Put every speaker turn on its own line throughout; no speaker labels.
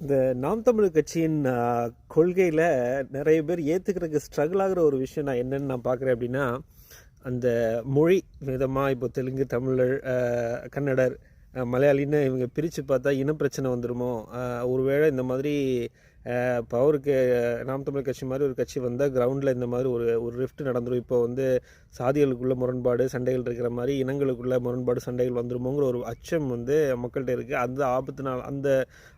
இந்த நாம் தமிழர் கட்சியின் கொள்கையில் நிறைய பேர் ஏற்றுக்கிறதுக்கு ஸ்ட்ரகிள் ஆகிற ஒரு விஷயம் நான் என்னென்னு நான் பார்க்குறேன் அப்படின்னா, அந்த மொழி விதமாக இப்போ தெலுங்கு, தமிழர், கன்னடர், மலையாளின்னு இவங்க பிரித்து பார்த்தா இனப்பிரச்சனை வந்துடுமோ, ஒருவேளை இந்த மாதிரி இப்போ அவருக்கு நாம் தமிழர் கட்சி மாதிரி ஒரு கட்சி வந்தால் கிரவுண்டில் இந்த மாதிரி ஒரு ஒரு ரிஃப்ட் நடந்துடும். இப்போ வந்து சாதிகளுக்குள்ள முரண்பாடு சண்டைகள் இருக்கிற மாதிரி இனங்களுக்குள்ள முரண்பாடு சண்டைகள் வந்துடுமோங்கிற ஒரு அச்சம் வந்து மக்கள்கிட்ட இருக்குது. அந்த ஆபத்தினால்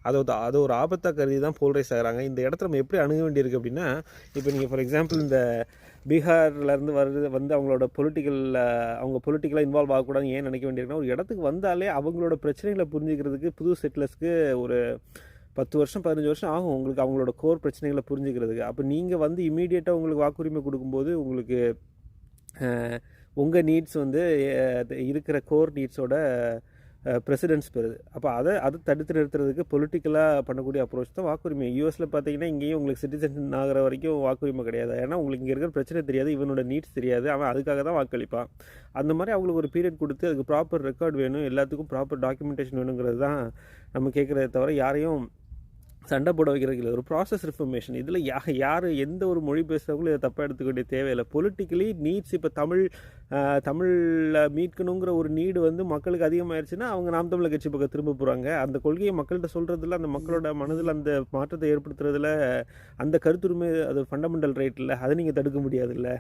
அதை ஒரு ஆபத்தாக கருதி தான் போல்ரைஸ் ஆகிறாங்க. இந்த இடத்துல நம்ம எப்படி அணுக வேண்டியிருக்கு அப்படின்னா, இப்போ நீங்கள் ஃபார் எக்ஸாம்பிள் இந்த பீகார்லேருந்து வந்து அவங்களோட அவங்க பொலிட்டிக்கலாக இன்வால்வ் ஆகக்கூடாதுன்னு ஏன் நினைக்க வேண்டியிருக்குன்னா, ஒரு இடத்துக்கு வந்தாலே அவங்களோட பிரச்சனைகளை புரிஞ்சுக்கிறதுக்கு புது செட்டிலர்ஸ்க்கு ஒரு 10 வருஷம் 15 வருஷம் ஆகும் உங்களுக்கு அவங்களோட கோர் பிரச்சனைகளை புரிஞ்சுக்கிறதுக்கு. அப்போ நீங்கள் வந்து இமீடியட்டாக உங்களுக்கு வாக்குரிமை கொடுக்கும்போது உங்களுக்கு உங்கள் நீட்ஸ் வந்து இருக்கிற கோர் நீட்ஸோட ப்ரெசிடென்ஸ் பெறுது. அப்போ அதை தடுத்து நிறுத்துறதுக்கு பொலிட்டிக்கலாக பண்ணக்கூடிய அப்ரோச் தான் வாக்குரிமை. யூஎஸில் பார்த்தீங்கன்னா இங்கேயும் உங்களுக்கு சிட்டிசன் ஆகிற வரைக்கும் வாக்குரிமை கிடையாது. ஏன்னா உங்களுக்கு இங்கே இருக்கிற பிரச்சனை தெரியாது, இவனோட நீட்ஸ் தெரியாது, அவன் அதுக்காக தான் வாக்களிப்பான். அந்த மாதிரி அவங்களுக்கு ஒரு பீரியட் கொடுத்து அதுக்கு ப்ராப்பர் ரெக்கார்ட் வேணும், எல்லாத்துக்கும் ப்ராப்பர் டாக்குமெண்டேஷன் வேணுங்கிறது தான் நம்ம கேட்குறத தவிர யாரையும் சண்டை போட வைக்கிறதுக்கு இல்லை. ஒரு ப்ராசஸ் ரிஃபர்மேஷன். இதில் யார் எந்த ஒரு மொழி பேசுகிறவங்களும் இதை தப்பாக எடுத்துக்க வேண்டிய தேவையில்லை. பொலிட்டிக்கலி நீட்ஸ் இப்போ தமிழில் மீட்கணுங்கிற ஒரு நீடு வந்து மக்களுக்கு அதிகமாகிடுச்சுன்னா அவங்க நாம் தமிழர் கட்சி பக்கம் திரும்ப போகிறாங்க. அந்த கொள்கையை மக்கள்கிட்ட சொல்கிறதுல, அந்த மக்களோட மனதில் அந்த மாற்றத்தை ஏற்படுத்துறதுல அந்த கருத்துரிமை அது ஃபண்டமெண்டல் ரைட் இல்லை, அதை நீங்கள் தடுக்க முடியாது இல்லை.